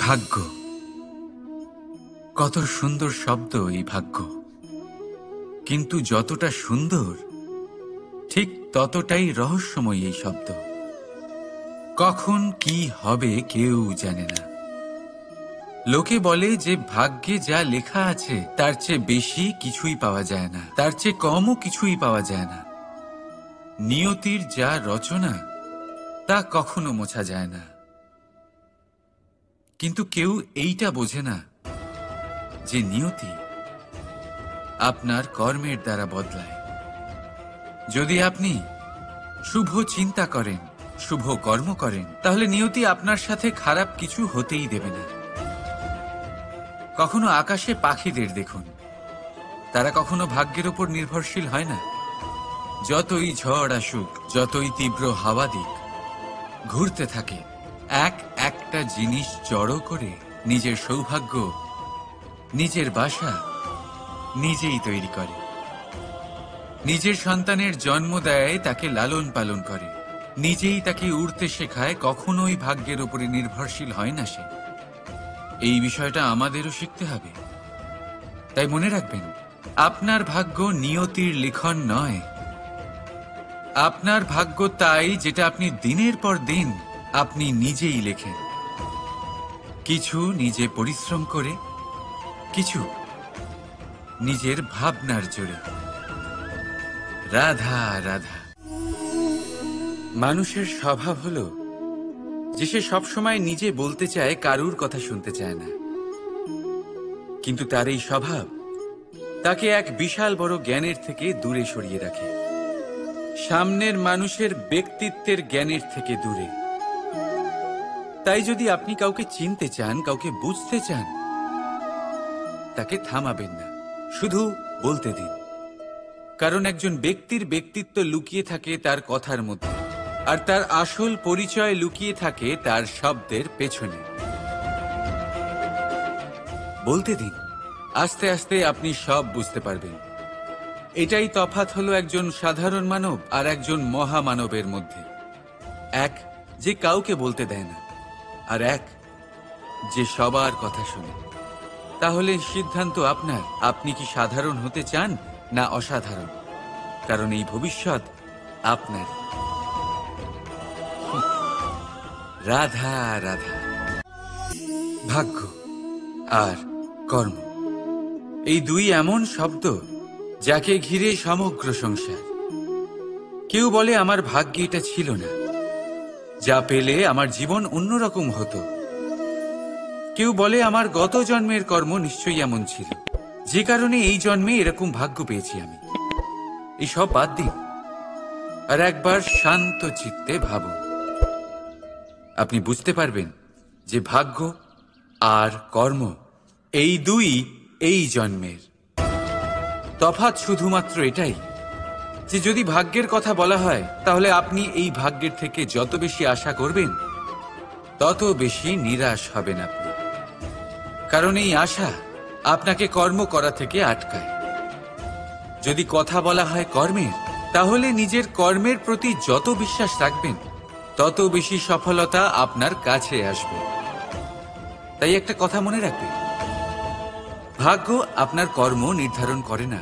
ভাগ্য, কত সুন্দর শব্দ এই ভাগ্য। কিন্তু যতটা সুন্দর ঠিক ততটাই রহস্যময় এই শব্দ। কখন কি হবে কেউ জানে না। লোকে বলে যে ভাগ্যে যা লেখা আছে তার চেয়ে বেশি কিছুই পাওয়া যায় না, তার চেয়ে কমও কিছুই পাওয়া যায় না। নিয়তির যা রচনা তা কখনো মোছা যায় না। কিন্তু কেউ এইটা বোঝে না যে নিয়তি আপনার কর্মের দ্বারা বদলায়। যদি আপনি শুভ চিন্তা করেন, শুভ কর্ম করেন, তাহলে নিয়তি আপনার সাথে খারাপ কিছু হতেই দেবে না। কখনো আকাশে পাখিদের দেখুন, তারা কখনো ভাগ্যের উপর নির্ভরশীল হয় না। যতই ঝড় আসুক, যতই তীব্র হাওয়া দিক, ঘুরতে থাকে, একটা জিনিস জড়ো করে নিজের সৌভাগ্য, নিজের বাসা নিজেই তৈরি করে। নিজের সন্তানের জন্ম দেয়, তাকে লালন পালন করে, নিজেই তাকে উড়তে শেখায়, কখনোই ভাগ্যের উপরে নির্ভরশীল হয় না সে। এই বিষয়টা আমাদেরও শিখতে হবে। তাই মনে রাখবেন, আপনার ভাগ্য নিয়তির লিখন নয়। আপনার ভাগ্য তাই যেটা আপনি দিনের পর দিন আপনি নিজেই লেখেন। কিছু নিজে পরিশ্রম করে, কিছু নিজের ভাবনার জোরে। রাধা রাধা। মানুষের স্বভাব হলো যে সে সবসময় নিজে বলতে চায়, কারুর কথা শুনতে চায় না। কিন্তু তার এই স্বভাব তাকে এক বিশাল বড় জ্ঞানের থেকে দূরে সরিয়ে রাখে, সামনের মানুষের ব্যক্তিত্বের জ্ঞানের থেকে দূরে। তাই যদি আপনি কাউকে চিনতে চান, কাউকে বুঝতে চান, তাকে থামাবেন না, শুধু বলতে দিন। কারণ একজন ব্যক্তির ব্যক্তিত্ব লুকিয়ে থাকে তার কথার মধ্যে, আর তার আসল পরিচয় লুকিয়ে থাকে তার শব্দের পেছনে। বলতে দিন, আস্তে আস্তে আপনি সব বুঝতে পারবেন। এটাই তফাৎ হলো একজন সাধারণ মানব আর একজন মহামানবের মধ্যে। এক যে কাউকে বলতে দেয় না, আর এক যে সবার কথা শুনে। তাহলে সিদ্ধান্ত আপনার, আপনি কি সাধারণ হতে চান না অসাধারণ? কারণ এই ভবিষ্যৎ আপনার। রাধা রাধা। ভাগ্য আর কর্ম, এই দুই এমন শব্দ যাকে ঘিরে সমগ্র সংসার। কেউ বলে আমার ভাগ্যে এটা ছিল না, যা পেলে আমার জীবন অন্যরকম হতো। কেউ বলে আমার গত জন্মের কর্ম নিশ্চয়ই এমন ছিল, যে কারণে এই জন্মে এরকম ভাগ্য পেয়েছি আমি। এসব বাদ দিন আর একবার শান্ত চিত্তে ভাবুন। আপনি বুঝতে পারবেন যে ভাগ্য আর কর্ম এই দুই এই জন্মের। তফাৎ শুধুমাত্র এটাই যে যদি ভাগ্যের কথা বলা হয়, তাহলে আপনি এই ভাগ্যের থেকে যত বেশি আশা করবেন তত বেশি নিরাশ হবেন আপনি। কারণ এই আশা আপনাকে কর্ম করা থেকে আটকায়। যদি কথা বলা হয় কর্মের, তাহলে নিজের কর্মের প্রতি যত বিশ্বাস রাখবেন তত বেশি সফলতা আপনার কাছে আসবে। তাই একটা কথা মনে রাখবেন, ভাগ্য আপনার কর্ম নির্ধারণ করে না,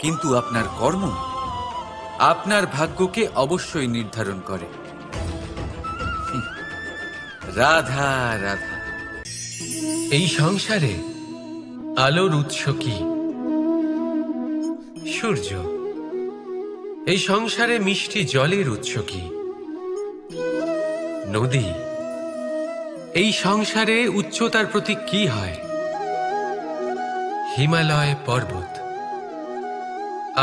কিন্তু আপনার কর্ম আপনার ভাগ্যকে অবশ্যই নির্ধারণ করে। রাধা রাধা। এই সংসারে আলোর উৎস কি? সূর্য। এই সংসারে মিষ্টি জলের উৎস কি? নদী। এই সংসারে উচ্চতার প্রতীক কি হয়? হিমালয় পর্বত।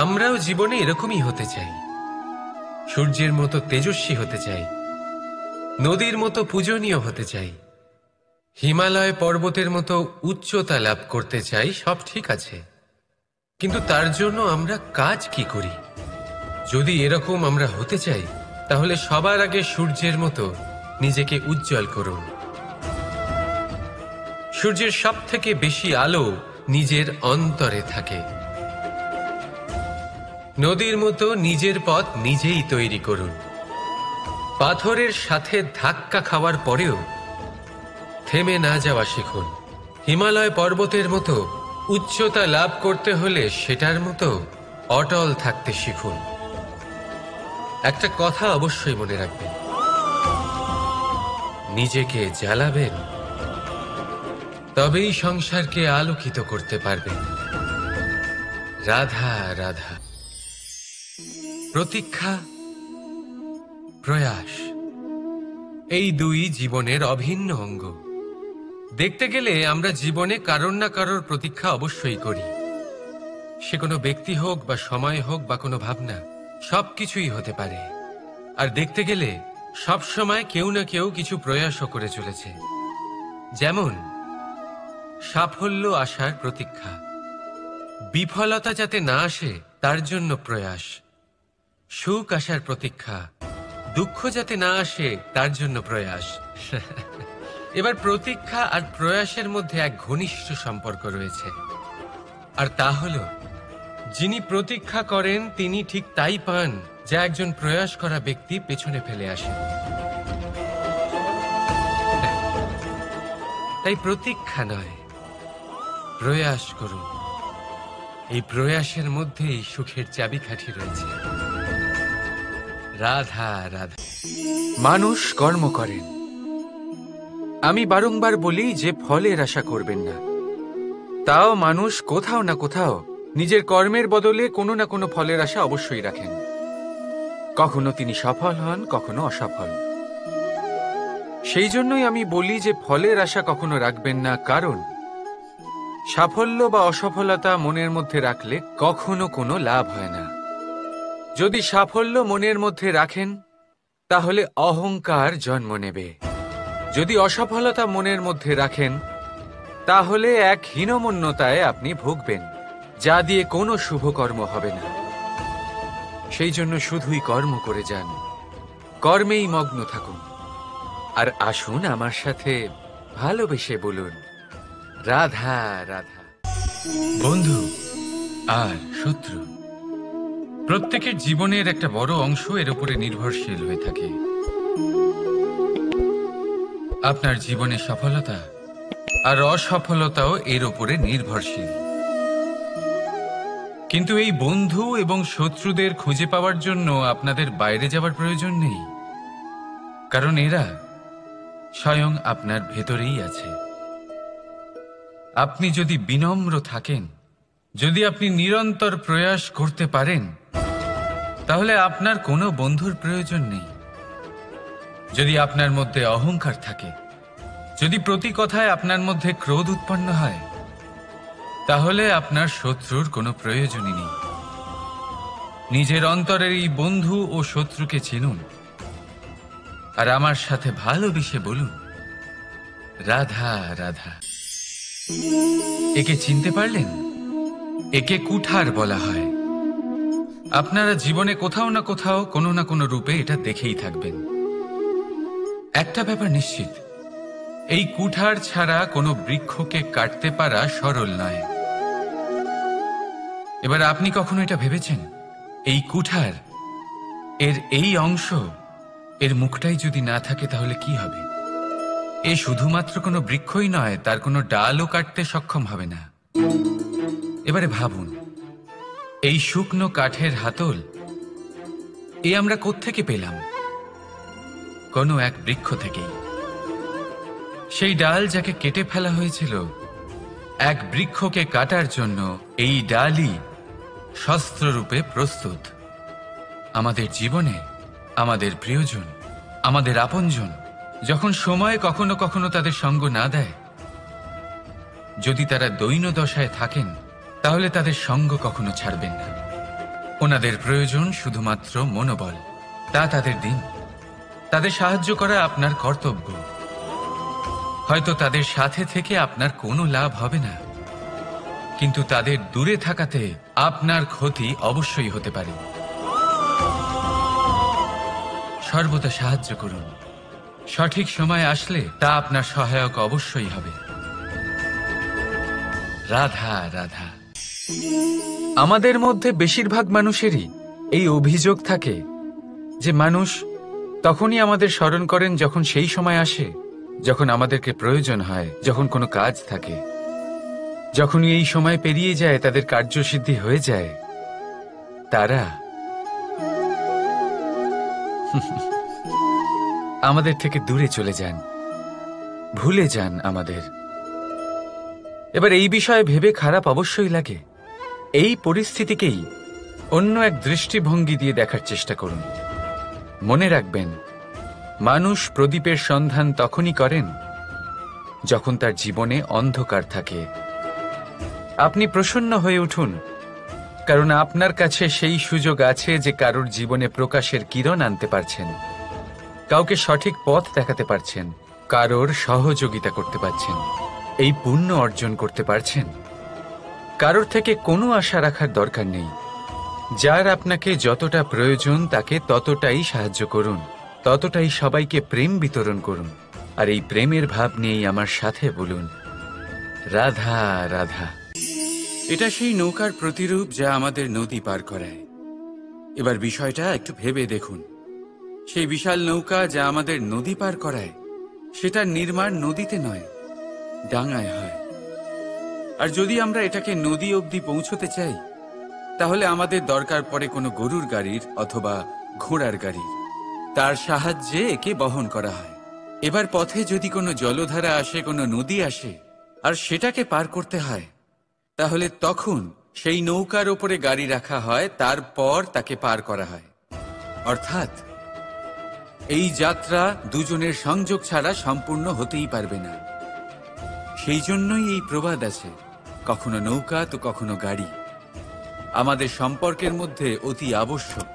আমরাও জীবনে এরকমই হতে চাই, সূর্যের মতো তেজস্বী হতে চাই, নদীর মতো পূজনীয় হতে চাই, হিমালয় পর্বতের মতো উচ্চতা লাভ করতে চাই। সব ঠিক আছে, কিন্তু তার জন্য আমরা কাজ কি করি? যদি এরকম আমরা হতে চাই, তাহলে সবার আগে সূর্যের মতো নিজেকে উজ্জ্বল করুন। সূর্যের সব থেকে বেশি আলো নিজের অন্তরে থাকে। নদীর মতো নিজের পথ নিজেই তৈরি করুন। পাথরের সাথে ধাক্কা খাওয়ার পরেও থেমে না যাওয়া শিখুন। হিমালয় পর্বতের মতো উচ্চতা লাভ করতে হলে সেটার মতো অটল থাকতে শিখুন। একটা কথা অবশ্যই মনে রাখবেন, নিজেকে জ্বালাবেন, তবেই সংসারকে আলোকিত করতে পারবেন। রাধা রাধা। প্রতীক্ষা, প্রয়াস, এই দুই জীবনের অভিন্ন অঙ্গ। দেখতে গেলে আমরা জীবনে কারোর না কারোর প্রতীক্ষা অবশ্যই করি। সে কোনো ব্যক্তি হোক বা সময় হোক বা কোনো ভাবনা, সবকিছুই হতে পারে। আর দেখতে গেলে সব সময় কেউ না কেউ কিছু প্রয়াসও করে চলেছে। যেমন সাফল্য আসার প্রতীক্ষা, বিফলতা যাতে না আসে তার জন্য প্রয়াস, সুখ আসার প্রতীক্ষা, দুঃখ যাতে না আসে তার জন্য প্রয়াস। এবার প্রতীক্ষা আর প্রয়াসের মধ্যে এক ঘনিষ্ঠ সম্পর্ক রয়েছে, আর তা হল যিনি প্রতীক্ষা করেন তিনি ঠিক তাই পান যা একজন প্রয়াস করা ব্যক্তি পেছনে ফেলে আসেন। তাই প্রতীক্ষা নয়, প্রয়াস করুন। এই প্রয়াসের মধ্যেই সুখের চাবিকাঠি রয়েছে। রাধা রাধা। মানুষ কর্ম করেন। আমি বারংবার বলি যে ফলের আশা করবেন না। তাও মানুষ কোথাও না কোথাও নিজের কর্মের বদলে কোনো না কোনো ফলের আশা অবশ্যই রাখেন। কখনো তিনি সফল হন, কখনো অসফল। সেই জন্যই আমি বলি যে ফলের আশা কখনো রাখবেন না, কারণ সাফল্য বা অসফলতা মনের মধ্যে রাখলে কখনো কোনো লাভ হয় না। যদি সাফল্য মনের মধ্যে রাখেন তাহলে অহংকার জন্ম নেবে। যদি অসফলতা মনের মধ্যে রাখেন তাহলে এক হীনমন্যতায় আপনি ভুগবেন, যা দিয়ে কোনো শুভকর্ম হবে না। সেই জন্য শুধুই কর্ম করে যান, কর্মেই মগ্ন থাকুন। আর আসুন আমার সাথে ভালোবেসে বলুন, রাধা রাধা। বন্ধু আর শত্রু প্রত্যেকের জীবনের একটা বড় অংশ এর উপরে নির্ভরশীল হয়ে থাকে। আপনার জীবনের সফলতা আর অসফলতাও এর উপরে নির্ভরশীল। কিন্তু এই বন্ধু এবং শত্রুদের খুঁজে পাওয়ার জন্য আপনাদের বাইরে যাওয়ার প্রয়োজন নেই, কারণ এরা স্বয়ং আপনার ভেতরেই আছে। আপনি যদি বিনম্র থাকেন, যদি আপনি নিরন্তর প্রয়াস করতে পারেন, তাহলে আপনার কোনো বন্ধুর প্রয়োজন নেই। যদি আপনার মধ্যে অহংকার থাকে, যদি প্রতি কথায় আপনার মধ্যে ক্রোধ উৎপন্ন হয়, তাহলে আপনার শত্রুর কোনো প্রয়োজনই নেই। নিজের অন্তরের এই বন্ধু ও শত্রুকে চিনুন, আর আমার সাথে ভালোবেসে বলুন, রাধা রাধা। একে চিনতে পারলেন? একে কুঠার বলা হয়। আপনারা জীবনে কোথাও না কোথাও কোনো না কোনো রূপে এটা দেখেই থাকবেন। একটা ব্যাপার নিশ্চিত, এই কুঠার ছাড়া কোনো বৃক্ষকে কাটতে পারা সরল নয়। এবার আপনি কখনো এটা ভেবেছেন, এই কুঠার, এর এই অংশ, এর মুখটাই যদি না থাকে তাহলে কি হবে? এ শুধুমাত্র কোনো বৃক্ষই নয়, তার কোনো ডালও কাটতে সক্ষম হবে না। এবারে ভাবুন, এই শুকনো কাঠের হাতল এ আমরা কোত্থেকে পেলাম? কোনো এক বৃক্ষ থেকেই। সেই ডাল যাকে কেটে ফেলা হয়েছিল এক বৃক্ষকে কাটার জন্য, এই ডালই শস্ত্ররূপে প্রস্তুত। আমাদের জীবনে আমাদের প্রিয়জন, আমাদের আপনজন যখন সময় কখনো কখনো তাদের সঙ্গ না দেয়, যদি তারা দৈন্য দশায় থাকেন, তাহলে তাদের সঙ্গ কখনো ছাড়বেন না। ওনাদের প্রয়োজন শুধুমাত্র মনোবল। তা তাদের দিন, তাদের সাহায্য করা আপনার কর্তব্য। হয়তো তাদের সাথে থেকে আপনার কোনো লাভ হবে না, কিন্তু তাদের দূরে থাকাতে আপনার ক্ষতি অবশ্যই হতে পারে। সর্বদা সাহায্য করুন। সঠিক সময় আসলে তা আপনার সহায়ক অবশ্যই হবে। রাধা রাধা। আমাদের মধ্যে বেশিরভাগ মানুষেরই এই অভিযোগ থাকে যে মানুষ তখনই আমাদের স্মরণ করেন যখন সেই সময় আসে যখন আমাদেরকে প্রয়োজন হয়, যখন কোনো কাজ থাকে, যখনই এই সময় পেরিয়ে যায়, তাদের কার্যসিদ্ধি হয়ে যায়, তারা আমাদের থেকে দূরে চলে যান, ভুলে যান আমাদের। এবার এই বিষয়ে ভেবে খারাপ অবশ্যই লাগে। এই পরিস্থিতিকেই অন্য এক দৃষ্টিভঙ্গি দিয়ে দেখার চেষ্টা করুন। মনে রাখবেন, মানুষ প্রদীপের সন্ধান তখনই করেন যখন তার জীবনে অন্ধকার থাকে। আপনি প্রসন্ন হয়ে উঠুন, কারণ আপনার কাছে সেই সুযোগ আছে যে কারোর জীবনে প্রকাশের কিরণ আনতে পারছেন, কাউকে সঠিক পথ দেখাতে পারছেন, কারোর সহযোগিতা করতে পারছেন, এই পুণ্য অর্জন করতে পারছেন। কারোর থেকে কোনো আশা রাখার দরকার নেই। যার আপনাকে যতটা প্রয়োজন তাকে ততটাই সাহায্য করুন, ততটাই সবাইকে প্রেম বিতরণ করুন। আর এই প্রেমের ভাব নিয়েই আমার সাথে বলুন, রাধা রাধা। এটা সেই নৌকার প্রতিরূপ যা আমাদের নদী পার করায়। এবার বিষয়টা একটু ভেবে দেখুন। সেই বিশাল নৌকা যা আমাদের নদী পার করায়, সেটার নির্মাণ নদীতে নয়, ডাঙায় হয়। আর যদি আমরা এটাকে নদী অবধি পৌঁছতে চাই, তাহলে আমাদের দরকার পড়ে কোনো গরুর গাড়ির অথবা ঘোড়ার গাড়ির। তার সাহায্যে একে বহন করা হয়। এবার পথে যদি কোনো জলধারা আসে, কোনো নদী আসে, আর সেটাকে পার করতে হয়, তাহলে তখন সেই নৌকার ওপরে গাড়ি রাখা হয়, তারপর তাকে পার করা হয়। অর্থাৎ এই যাত্রা দুজনের সংযোগ ছাড়া সম্পূর্ণ হতেই পারবে না। সেই জন্যই এই প্রবাদ আছে, কখনো নৌকা তো কখনো গাড়ি। আমাদের সম্পর্কের মধ্যে অতি আবশ্যক,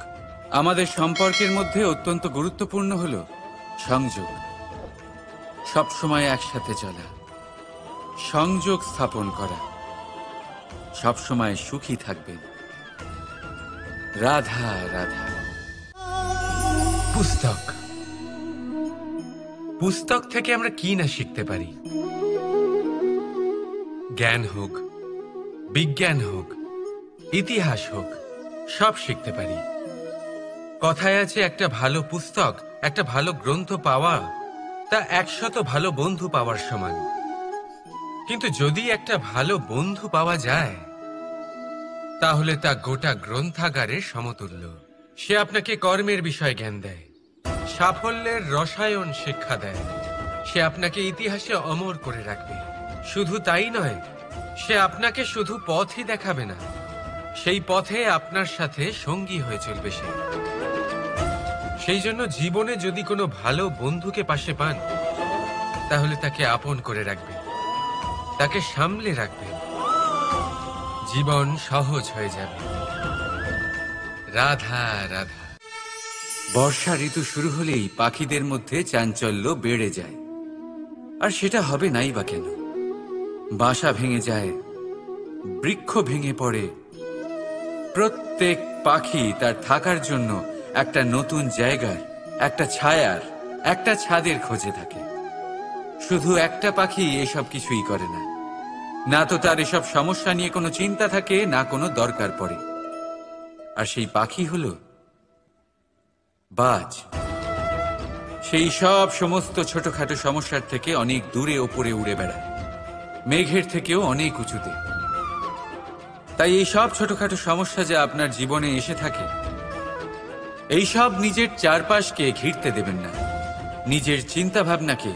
আমাদের সম্পর্কের মধ্যে অত্যন্ত গুরুত্বপূর্ণ হল সংযোগ। সবসময় একসাথে চলা, সংযোগ স্থাপন করা। সবসময় সুখী থাকবেন। রাধা রাধা। পুস্তক, পুস্তক থেকে আমরা কি না শিখতে পারি। জ্ঞান হোক, বিজ্ঞান হোক, ইতিহাস হোক, সব শিখতে পারি। কথায় আছে, একটা ভালো পুস্তক, একটা ভালো গ্রন্থ পাওয়া তা 100 ভালো বন্ধু পাওয়ার সমান। কিন্তু যদি একটা ভালো বন্ধু পাওয়া যায়, তাহলে তা গোটা গ্রন্থাগারের সমতুল্য। সে আপনাকে কর্মের বিষয়ে জ্ঞান দেয়, সাফল্যের রসায়ন শিক্ষা দেয়, সে আপনাকে ইতিহাসে অমর করে রাখবে। শুধু তাই নয়, সে আপনাকে শুধু পথই দেখাবে না, সেই পথে আপনার সাথে সঙ্গী হয়ে চলবে সে। সেই জন্য জীবনে যদি কোনো ভালো বন্ধুকে পাশে পান, তাহলে তাকে আপন করে রাখবেন, তাকে সামলে রাখবেন, জীবন সহজ হয়ে যাবে। রাধা রাধা। বর্ষা ঋতু শুরু হলেই পাখিদের মধ্যে চাঞ্চল্য বেড়ে যায়। আর সেটা হবে নাই বা কেন? বাসা ভেঙে যায়, বৃক্ষ ভেঙে পড়ে, প্রত্যেক পাখি তার থাকার জন্য একটা নতুন জায়গার, একটা ছায়ার, একটা ছাদের খোঁজে থাকে। শুধু একটা পাখি এসব কিছুই করে না। না তো তার এসব সমস্যা নিয়ে কোনো চিন্তা থাকে, না কোনো দরকার পড়ে। আর সেই পাখি হলো বাজ। সেই সব সমস্ত ছোটখাটো সমস্যার থেকে অনেক দূরে ওপরে উড়ে বেড়ায়, মেঘের থেকেও অনেক উঁচুতে। তাই এই সব ছোটখাটো সমস্যা যা আপনার জীবনে এসে থাকে, এই সব নিজের চারপাশকে ঘিরতে দেবেন না। নিজের চিন্তা ভাবনাকে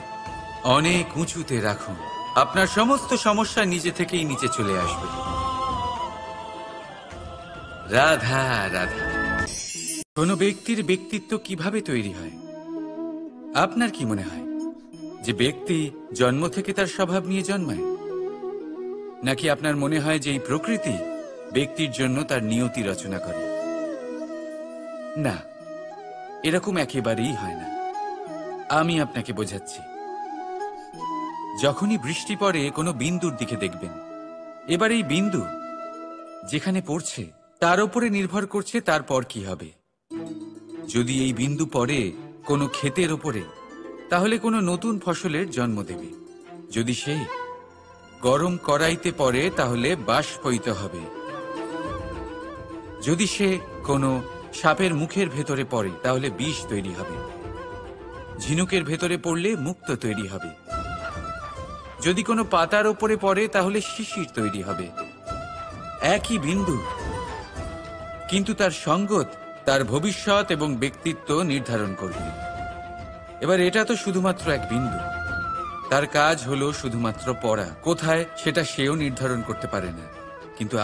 অনেক উঁচুতে রাখুন। আপনার সমস্ত সমস্যা নিজে থেকেই নিচে চলে আসবে। রাধা রাধা। কোনো ব্যক্তির ব্যক্তিত্ব কিভাবে তৈরি হয়? আপনার কি মনে হয় যে ব্যক্তি জন্ম থেকে তার স্বভাব নিয়ে জন্মায়? নাকি আপনার মনে হয় যে এই প্রকৃতি ব্যক্তির জন্য তার নিয়তি রচনা করে? না, এরকম একেবারেই হয় না। আমি আপনাকে বোঝাচ্ছি। যখনই বৃষ্টি পড়ে কোনো বিন্দুর দিকে দেখবেন। এবার এই বিন্দু যেখানে পড়ছে তার উপরে নির্ভর করছে তারপর কি হবে। যদি এই বিন্দু পড়ে কোনো ক্ষেতের ওপরে, তাহলে কোনো নতুন ফসলের জন্ম দেবে। যদি সে গরম কড়াইতে পড়ে, তাহলে বাষ্পীত হবে। যদি সে কোনো সাপের মুখের ভেতরে পড়ে, তাহলে বিষ তৈরি হবে। ঝিনুকের ভেতরে পড়লে মুক্ত তৈরি হবে। যদি কোনো পাতার ওপরে পড়ে তাহলে শিশির তৈরি হবে। একই বিন্দু, কিন্তু তার সঙ্গত তার ভবিষ্যৎ এবং ব্যক্তিত্ব নির্ধারণ করবে। এবার এটা তো শুধুমাত্র এক বিন্দু, তার কাজ হলো শুধুমাত্র পড়া। কোথায় সেটা সেও নির্ধারণ করতে পারে না। কিন্তু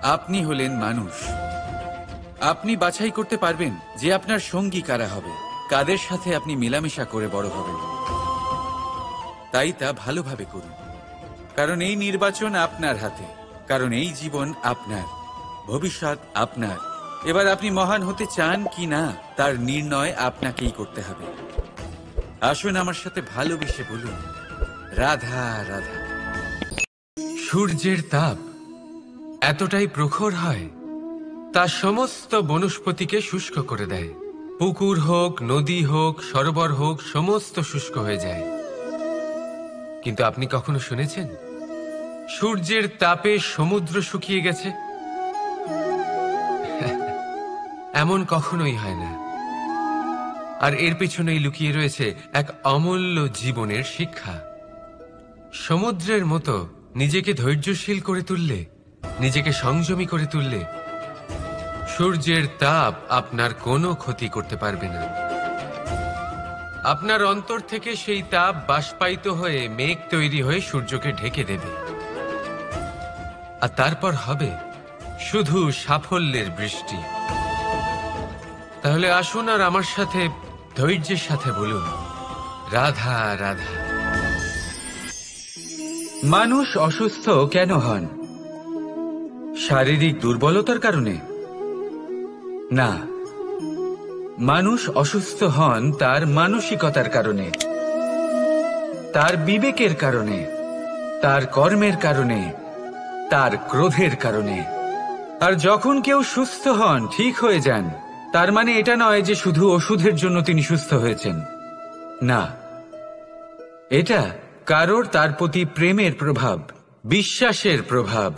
আপনি হলেন মানুষ। আপনি বাছাই করতে পারবেন যে আপনার সঙ্গী কারা হবে, কাদের সাথে আপনি মেলামেশা করে বড় হবেন। তাই তা ভালোভাবে করুন, কারণ এই নির্বাচন আপনার হাতে, কারণ এই জীবন আপনার, ভবিষ্যৎ আপনার। এবার আপনি মহান হতে চান কি না তার নির্ণয় আপনাকেই করতে হবে। আসুন আমার সাথে ভালোবেসে বলুন, রাধা রাধা। সূর্যের তাপ এতটাই প্রখর হয়, তা সমস্ত বনস্পতিকে শুষ্ক করে দেয়। পুকুর হোক, নদী হোক, সরোবর হোক, সমস্ত শুষ্ক হয়ে যায়। কিন্তু আপনি কখনো শুনেছেন সূর্যের তাপে সমুদ্র শুকিয়ে গেছে? এমন কখনোই হয় না। আর এর পেছনেই লুকিয়ে রয়েছে এক অমূল্য জীবনের শিক্ষা। সমুদ্রের মতো নিজেকে ধৈর্যশীল করে তুললে, নিজেকে সংযমী করে তুললে, সূর্যের তাপ আপনার কোনো ক্ষতি করতে পারবে না। আপনার অন্তর থেকে সেই তাপ বাষ্পায়িত হয়ে মেঘ তৈরি হয়ে সূর্যকে ঢেকে দেবে, আর তারপর হবে শুধু সাফল্যের বৃষ্টি। তাহলে আসুন আর আমার সাথে ধৈর্যের সাথে বলুন, রাধা রাধা। মানুষ অসুস্থ কেন হন? শারীরিক দুর্বলতার কারণে? না, মানুষ অসুস্থ হন তার মানসিকতার কারণে, তার বিবেকের কারণে, তার কর্মের কারণে, তার ক্রোধের কারণে। আর যখন কেউ সুস্থ হন, ঠিক হয়ে যান, তার মানে এটা নয় যে শুধু ওষুধের জন্য তিনি সুস্থ হয়েছেন। না, এটা কারোর তার প্রতি প্রেমের প্রভাব, বিশ্বাসের প্রভাব,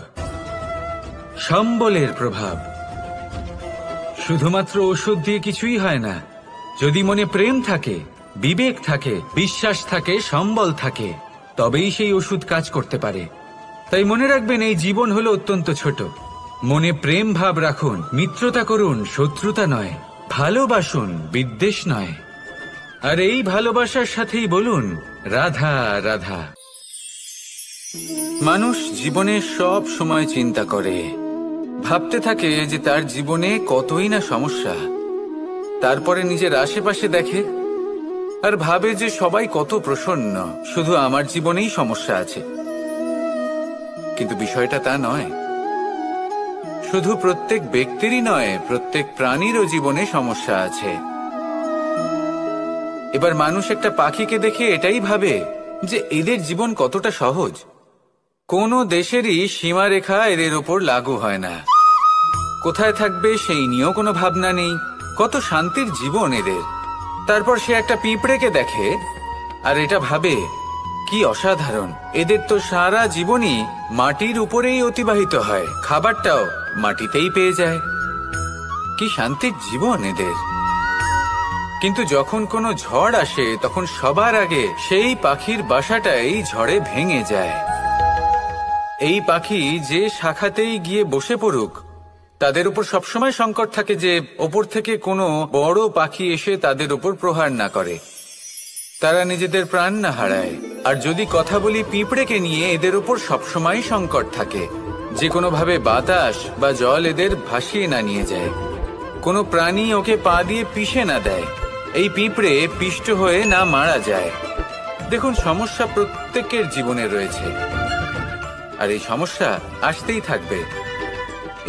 সম্বলের প্রভাব। শুধুমাত্র ওষুধ দিয়ে কিছুই হয় না। যদি মনে প্রেম থাকে, বিবেক থাকে, বিশ্বাস থাকে, সম্বল থাকে, তবেই সেই ওষুধ কাজ করতে পারে। তাই মনে রাখবেন, এই জীবন হলো অত্যন্ত ছোট। মনে প্রেম ভাব রাখুন, মিত্রতা করুন, শত্রুতা নয়। ভালোবাসুন, বিদ্বেষ নয়। আর এই ভালোবাসার সাথেই বলুন, রাধা রাধা। মানুষ জীবনে সব সময় চিন্তা করে, ভাবতে থাকে যে তার জীবনে কতই না সমস্যা। তারপরে নিজের আশেপাশে দেখে আর ভাবে যে সবাই কত প্রসন্ন, শুধু আমার জীবনেই সমস্যা আছে। কিন্তু বিষয়টা তা নয়। শুধু প্রত্যেক ব্যক্তিরই নয়, প্রত্যেক প্রাণীরও জীবনে সমস্যা আছে। এবার মানুষ একটা পাখিকে দেখে এটাই ভাবে যে এদের জীবন কতটা সহজ। কোনো দেশেরই সীমারেখা এদের ওপর লাগু হয় না। কোথায় থাকবে সেই নিয়েও কোনো ভাবনা নেই। কত শান্তির জীবন এদের। তারপর সে একটা পিঁপড়েকে দেখে আর এটা ভাবে, কি অসাধারণ, এদের তো সারা জীবনই মাটির উপরেই অতিবাহিত হয়, খাবারটাও মাটিতেই পেয়ে যায়। কি শান্তির জীবন এদের। কিন্তু যখন কোনো ঝড় আসে, তখন সবার আগে সেই পাখির বাসাটাই ঝড়ে ভেঙে যায়। এই পাখি যে শাখাতেই গিয়ে বসে পড়ুক, তাদের উপর সবসময় সংকট থাকে যে ওপর থেকে কোনো বড় পাখি এসে তাদের উপর প্রহার না করে, তারা নিজেদের প্রাণ না হারায়। আর যদি কথা বলি পিঁপড়েকে নিয়ে, এদের উপর সবসময় সংকট থাকে যে কোনোভাবে বাতাস বা জল এদের ভাসিয়ে না নিয়ে যায়, কোনো প্রাণী ওকে পা দিয়ে পিষে না দেয়, এই পিঁপড়ে পিষ্ট হয়ে না মারা যায়। দেখুন, সমস্যা প্রত্যেকের জীবনে রয়েছে, আর এই সমস্যা আসতেই থাকবে।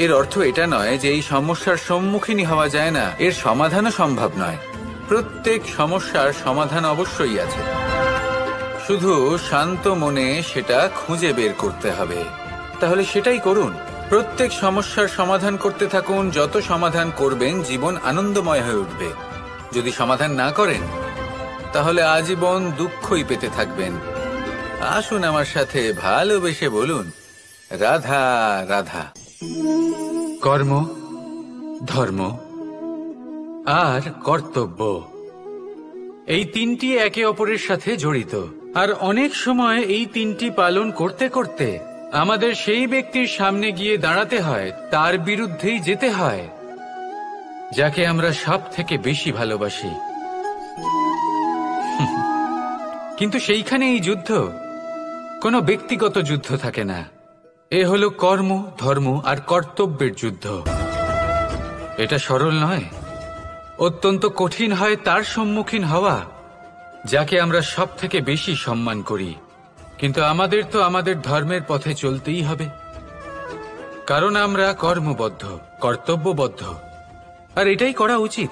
এর অর্থ এটা নয় যে এই সমস্যার সম্মুখীনই হওয়া যায় না, এর সমাধানও সম্ভব নয়। প্রত্যেক সমস্যার সমাধান অবশ্যই আছে, শুধু শান্ত মনে সেটা খুঁজে বের করতে হবে। তাহলে সেটাই করুন, প্রত্যেক সমস্যার সমাধান করতে থাকুন। যত সমাধান করবেন, জীবন আনন্দময় হয়ে উঠবে। যদি সমাধান না করেন, তাহলে আজীবন দুঃখই পেতে থাকবেন। আসুন আমার সাথে ভালোবেসে বলুন, রাধা রাধা। কর্ম, ধর্ম আর কর্তব্য, এই তিনটি একে অপরের সাথে জড়িত, আর অনেক সময় এই তিনটি পালন করতে করতে আমাদের সেই ব্যক্তির সামনে গিয়ে দাঁড়াতে হয়, তার বিরুদ্ধেই যেতে হয়, যাকে আমরা সব থেকে বেশি ভালোবাসি। কিন্তু সেইখানে এই যুদ্ধ কোনো ব্যক্তিগত যুদ্ধ থাকে না। এ হলো কর্ম, ধর্ম আর কর্তব্যের যুদ্ধ। এটা সরল নয়, অত্যন্ত কঠিন হয় তার সম্মুখীন হওয়া যাকে আমরা সব থেকে বেশি সম্মান করি। কিন্তু আমাদের তো আমাদের ধর্মের পথে চলতেই হবে, কারণ আমরা কর্মবদ্ধ, কর্তব্যবদ্ধ, আর এটাই করা উচিত।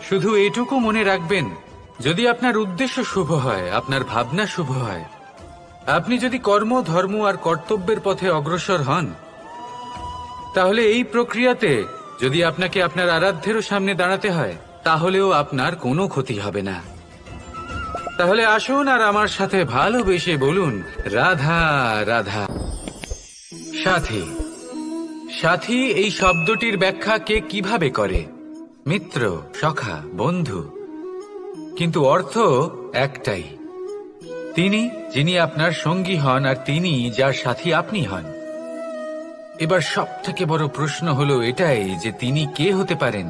শুধু এটুকু মনে রাখবেন, যদি আপনার উদ্দেশ্য শুভ হয়, আপনার ভাবনা শুভ হয়, আপনি যদি কর্ম, ধর্ম আর কর্তব্যের পথে অগ্রসর হন, তাহলে এই প্রক্রিয়াতে যদি আপনাকে আপনার আরাধ্যেরও সামনে দাঁড়াতে হয়, তাহলেও আপনার কোনো ক্ষতি হবে না। তাহলে আসুন আর আমার সাথে ভালোবেসে বলুন, রাধা রাধা। সাথী। সাথী এই শব্দটির ব্যাখ্যা কে কিভাবে করে? মিত্র, সখা, বন্ধু। কিন্তু অর্থ একটাই, তিনি যিনি আপনার সঙ্গী হন আর তিনি যার সাথী আপনি হন। এবার সব থেকে বড় প্রশ্ন হলো এটাই যে তিনি কে হতে পারেন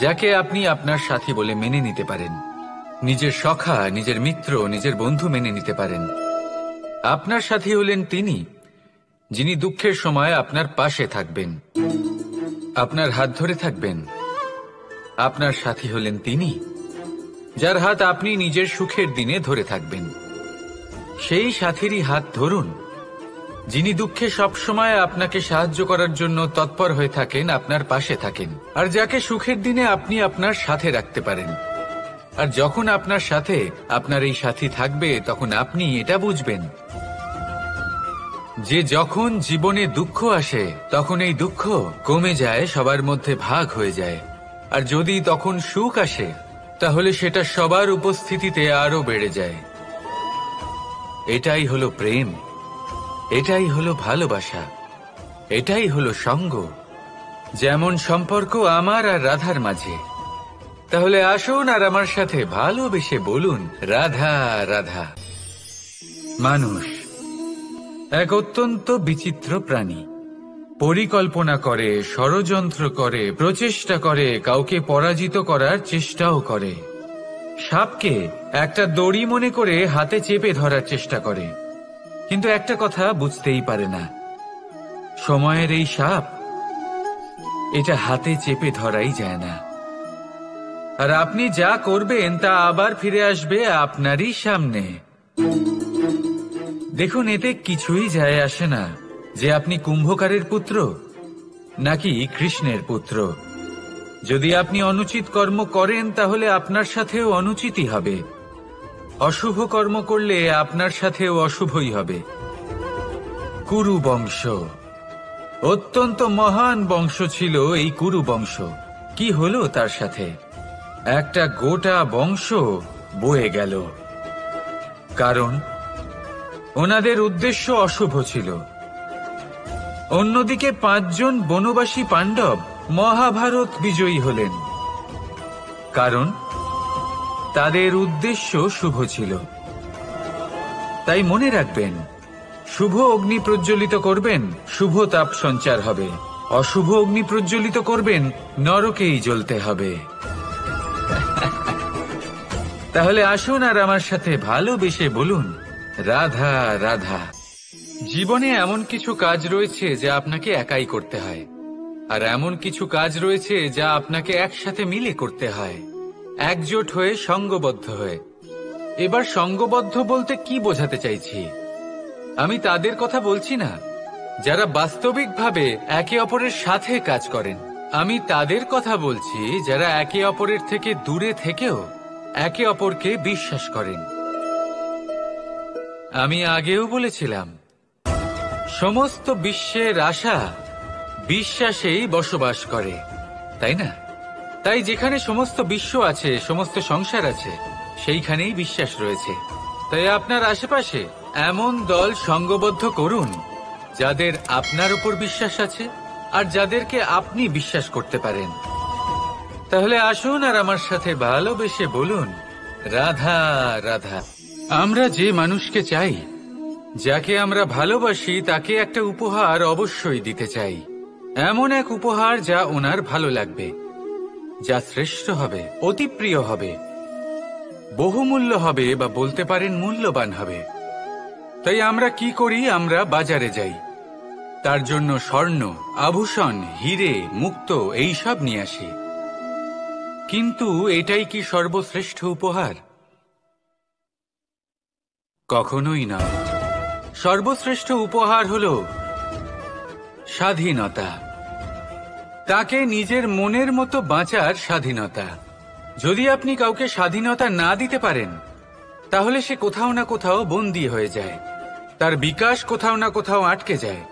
যাকে আপনি আপনার সাথী বলে মেনে নিতে পারেন, নিজের সখা, নিজের মিত্র, নিজের বন্ধু মেনে নিতে পারেন। আপনার সাথী হলেন তিনি যিনি দুঃখের সময় আপনার পাশে থাকবেন, আপনার হাত ধরে থাকবেন। আপনার সাথী হলেন তিনি যার হাত আপনি নিজের সুখের দিনে ধরে থাকবেন। সেই সাথীরই হাত ধরুন যিনি দুঃখে সবসময় আপনাকে সাহায্য করার জন্য তৎপর হয়ে থাকেন, আপনার পাশে থাকেন, আর যাকে সুখের দিনে আপনি আপনার সাথে রাখতে পারেন। আর যখন আপনার সাথে আপনার এই সাথী থাকবে, তখন আপনি এটা বুঝবেন যে যখন জীবনে দুঃখ আসে, তখন এই দুঃখ কমে যায়, সবার মধ্যে ভাগ হয়ে যায়। আর যদি তখন সুখ আসে, তাহলে সেটা সবার উপস্থিতিতে আরো বেড়ে যায়। এটাই হলো প্রেম, এটাই হলো ভালোবাসা, এটাই হলো সঙ্গ, যেমন সম্পর্ক আমার আর রাধার মাঝে। তাহলে আসুন আর আমার সাথে ভালোবেসে বলুন, রাধা রাধা। মানুষ এক অত্যন্ত বিচিত্র প্রাণী। পরিকল্পনা করে, ষড়যন্ত্র করে, প্রচেষ্টা করে, কাউকে পরাজিত করার চেষ্টাও করে। সাপকে একটা দড়ি মনে করে হাতে চেপে ধরার চেষ্টা করে, কিন্তু একটা কথা বুঝতেই পারে না, সময়ের এই সাপ, এটা হাতে চেপে ধরাই যায় না। আর আপনি যা করবেন তা আবার ফিরে আসবে আপনারই সামনে। দেখুন, এতে কিছুই যায় আসে না যে আপনি কুম্ভকারের পুত্র নাকি কৃষ্ণের পুত্র। যদি আপনি অনুচিত কর্ম করেন, তাহলে আপনার সাথেও অনুচিতই হবে। অশুভ কর্ম করলে আপনার সাথেও অশুভই হবে। কুরু বংশ, অত্যন্ত মহান বংশ ছিল এই কুরু বংশ। কি হলো তার সাথে? একটা গোটা বংশ বয়ে গেল, কারণ ওনাদের উদ্দেশ্য অশুভ ছিল। অন্যদিকে 5 জন বনবাসী পাণ্ডব মহাভারত বিজয়ী হলেন, কারণ তাদের উদ্দেশ্য শুভ ছিল। তাই মনে রাখবেন, শুভ অগ্নি প্রজ্বলিত করবেন, শুভ তাপ সঞ্চার হবে। অশুভ অগ্নি প্রজ্বলিত করবেন, নরকেই জ্বলতে হবে। তাহলে আসুন আর আমার সাথে ভালোবেসে বলুন, রাধা রাধা। জীবনে এমন কিছু কাজ রয়েছে যা আপনাকে একাই করতে হয়, আর এমন কিছু কাজ রয়েছে যা আপনাকে একসাথে মিলে করতে হয়, একজোট হয়ে, সঙ্গবদ্ধ হয়ে। এবার সঙ্গবদ্ধ বলতে কি বোঝাতে চাইছি? আমি তাদের কথা বলছি না যারা বাস্তবিকভাবে একে অপরের সাথে কাজ করেন। আমি তাদের কথা বলছি যারা একে অপরের থেকে দূরে থেকেও একে অপরকে বিশ্বাস করেন। আমি আগেও বলেছিলাম, সমস্ত বিশ্বের আশা বিশ্বাসেই বসবাস করে, তাই না? তাই যেখানে সমস্ত বিশ্ব আছে, সমস্ত সংসার আছে, সেইখানেই বিশ্বাস রয়েছে। তাই আপনার আশেপাশে এমন দল সঙ্গবদ্ধ করুন যাদের আপনার উপর বিশ্বাস আছে আর যাদেরকে আপনি বিশ্বাস করতে পারেন। তাহলে আসুন আর আমার সাথে ভালোবেসে বলুন, রাধা রাধা। আমরা যে মানুষকে চাই, যাকে আমরা ভালোবাসি, তাকে একটা উপহার অবশ্যই দিতে চাই। এমন এক উপহার যা ওনার ভালো লাগবে, যা শ্রেষ্ঠ হবে, অতি প্রিয় হবে, বহুমূল্য হবে, বা বলতে পারেন মূল্যবান হবে। তাই আমরা কি করি? আমরা বাজারে যাই, তার জন্য স্বর্ণ, আভূষণ, হিরে, মুক্ত এইসব নিয়ে আসি। কিন্তু এটাই কি সর্বশ্রেষ্ঠ উপহার? কখনোই নয়। সর্বশ্রেষ্ঠ উপহার হল স্বাধীনতা, তাকে নিজের মনের মতো বাঁচার স্বাধীনতা। যদি আপনি কাউকে স্বাধীনতা না দিতে পারেন, তাহলে সে কোথাও না কোথাও বন্দী হয়ে যায়, তার বিকাশ কোথাও না কোথাও আটকে যায়।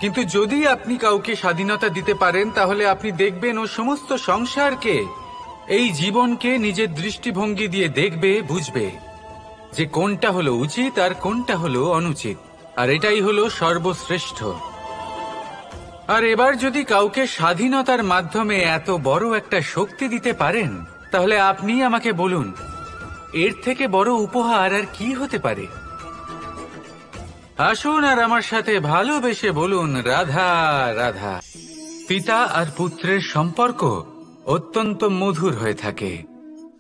কিন্তু যদি আপনি কাউকে স্বাধীনতা দিতে পারেন, তাহলে আপনি দেখবেন ও সমস্ত সংসারকে, এই জীবনকে নিজের দৃষ্টিভঙ্গি দিয়ে দেখবে, বুঝবে যে কোনটা হলো উচিত আর কোনটা হলো অনুচিত। আর এটাই হলো সর্বশ্রেষ্ঠ। আর এবার যদি কাউকে স্বাধীনতার মাধ্যমে এত বড় একটা শক্তি দিতে পারেন, তাহলে আপনি আমাকে বলুন, এর থেকে বড় উপহার আর কি হতে পারে? আসুন আর আমার সাথে ভালোবেসে বলুন, রাধা রাধা। পিতা আর পুত্রের সম্পর্ক অত্যন্ত মধুর হয়ে থাকে।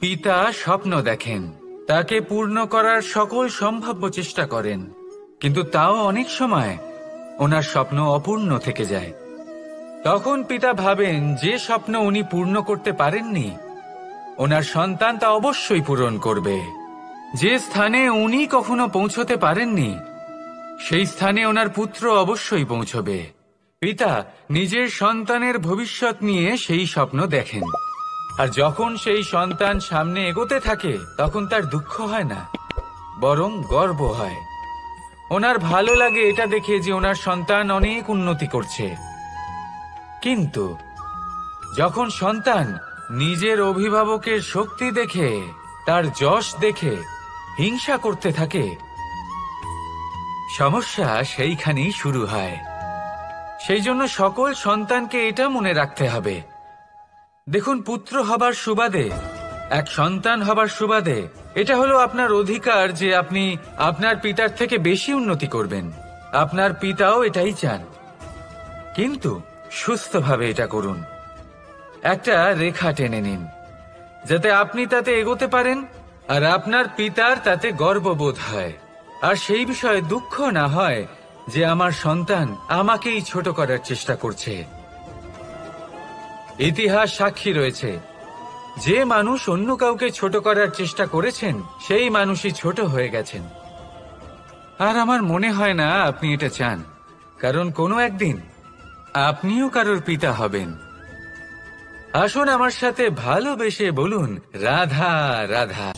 পিতা স্বপ্ন দেখেন, তাকে পূর্ণ করার সকল সম্ভাব্য চেষ্টা করেন, কিন্তু তাও অনেক সময় ওনার স্বপ্ন অপূর্ণ থেকে যায়। তখন পিতা ভাবেন যে স্বপ্ন উনি পূর্ণ করতে পারেননি, ওনার সন্তান তা অবশ্যই পূরণ করবে। যে স্থানে উনি কখনো পৌঁছতে পারেননি, সেই স্থানে ওনার পুত্র অবশ্যই পৌঁছবে। পিতা নিজের সন্তানের ভবিষ্যৎ নিয়ে সেই স্বপ্ন দেখেন, আর যখন সেই সন্তান সামনে এগোতে থাকে, তখন তার দুঃখ হয় না, বরং গর্ব হয়। ওনার ভালো লাগে এটা দেখে যে ওনার সন্তান অনেক উন্নতি করছে। কিন্তু যখন সন্তান নিজের অভিভাবকের শক্তি দেখে, তার যশ দেখে হিংসা করতে থাকে, সমস্যা সেইখানেই শুরু হয়। সেই জন্য সকল সন্তানকে এটা মনে রাখতে হবে, দেখুন, পুত্র হবার সুবাদে, এক সন্তান হবার সুবাদে, এটা হলো আপনার অধিকার যে আপনি আপনার পিতার থেকে বেশি উন্নতি করবেন। আপনার পিতাও এটাই চান, কিন্তু সুস্থভাবে এটা করুন। একটা রেখা টেনে নিন, যাতে আপনি তাতে এগোতে পারেন আর আপনার পিতার তাতে গর্ববোধ হয়, আর সেই বিষয়ে দুঃখ না হয় যে আমার সন্তান আমাকেই ছোট করার চেষ্টা করছে। ইতিহাস সাক্ষী রয়েছে, যে মানুষ অন্য কাউকে ছোট করার চেষ্টা করেছেন, সেই মানুষই ছোট হয়ে গেছেন। আর আমার মনে হয় না আপনি এটা চান, কারণ কোনো একদিন আপনিও কারোর পিতা হবেন। আসুন আমার সাথে ভালোবেসে বলুন, রাধা রাধা।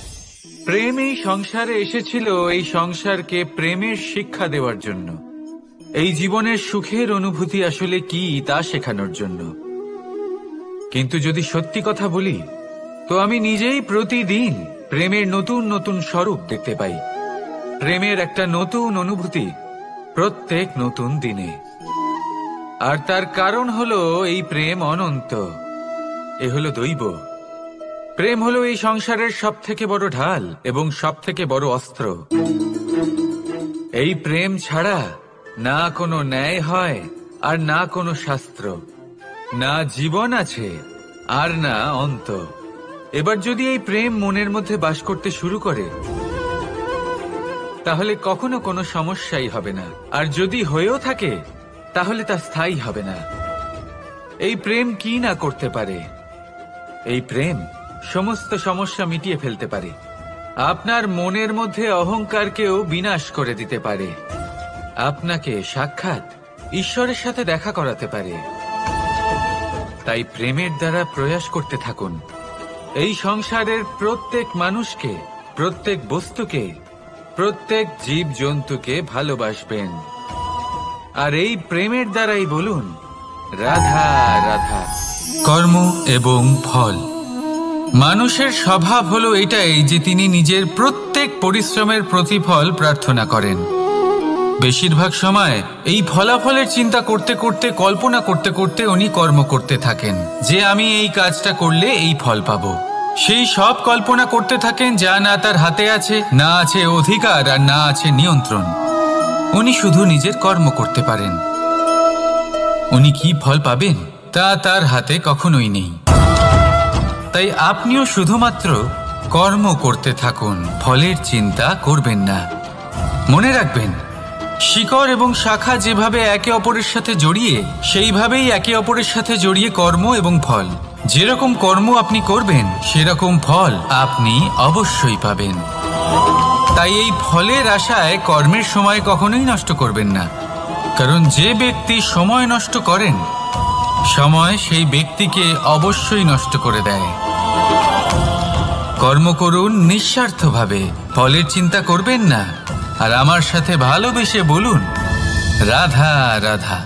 প্রেম এই সংসারে এসেছিল এই সংসারকে প্রেমের শিক্ষা দেওয়ার জন্য, এই জীবনের সুখের অনুভূতি আসলে কি তা শেখানোর জন্য। কিন্তু যদি সত্যি কথা বলি, তো আমি নিজেই প্রতিদিন প্রেমের নতুন নতুন স্বরূপ দেখতে পাই, প্রেমের একটা নতুন অনুভূতি প্রত্যেক নতুন দিনে। আর তার কারণ হলো এই প্রেম অনন্ত, এ হলো দৈব। প্রেম হলো এই সংসারের সব থেকে বড় ঢাল এবং সব থেকে বড় অস্ত্র। এই প্রেম ছাড়া না কোনো ন্যায় হয় আর না কোনো শাস্ত্র, না জীবন আছে আর না অন্ত। এবার যদি এই প্রেম মনের মধ্যে বাস করতে শুরু করে, তাহলে কখনো কোনো সমস্যাই হবে না, আর যদি হয়েও থাকে তাহলে তা স্থায়ী হবে না। এই প্রেম কি না করতে পারে? এই প্রেম সমস্ত সমস্যা মিটিয়ে ফেলতে পারে, আপনার মনের মধ্যে অহংকারকেও বিনাশ করে দিতে পারে, আপনাকে সাক্ষাৎ ঈশ্বরের সাথে দেখা করাতে পারে। তাই প্রেমের দ্বারা প্রয়াস করতে থাকুন, এই সংসারের প্রত্যেক মানুষকে, প্রত্যেক বস্তুকে, প্রত্যেক জীব জন্তুকে ভালোবাসবেন। আর এই প্রেমের দ্বারাই বলুন, রাধা রাধা। কর্ম এবং ফল। মানুষের স্বভাব হলো এটাই যে তিনি নিজের প্রত্যেক পরিশ্রমের প্রতিফল প্রার্থনা করেন। বেশিরভাগ সময় এই ফলাফলের চিন্তা করতে করতে, কল্পনা করতে করতে উনি কর্ম করতে থাকেন যে আমি এই কাজটা করলে এই ফল পাবো। সেই সব কল্পনা করতে থাকেন যা না তার হাতে আছে, না আছে অধিকার, আর না আছে নিয়ন্ত্রণ। উনি শুধু নিজের কর্ম করতে পারেন। উনি কি ফল পাবেন তা তার হাতে কখনোই নেই। তাই আপনিও শুধুমাত্র কর্ম করতে থাকুন, ফলের চিন্তা করবেন না। মনে রাখবেন, শিকড় এবং শাখা যেভাবে একে অপরের সাথে জড়িয়ে, সেইভাবেই একে অপরের সাথে জড়িয়ে কর্ম এবং ফল। যেরকম কর্ম আপনি করবেন সেরকম ফল আপনি অবশ্যই পাবেন। তাই এই ফলের আশায় কর্মের সময় কখনোই নষ্ট করবেন না, কারণ যে ব্যক্তি সময় নষ্ট করেন, সময় সেই ব্যক্তিকে অবশ্যই নষ্ট করে দেয়। কর্ম করুন নিঃস্বার্থভাবে, ফলের চিন্তা করবেন না, আর আমার সাথে ভালোবেসে বলুন রাধা রাধা।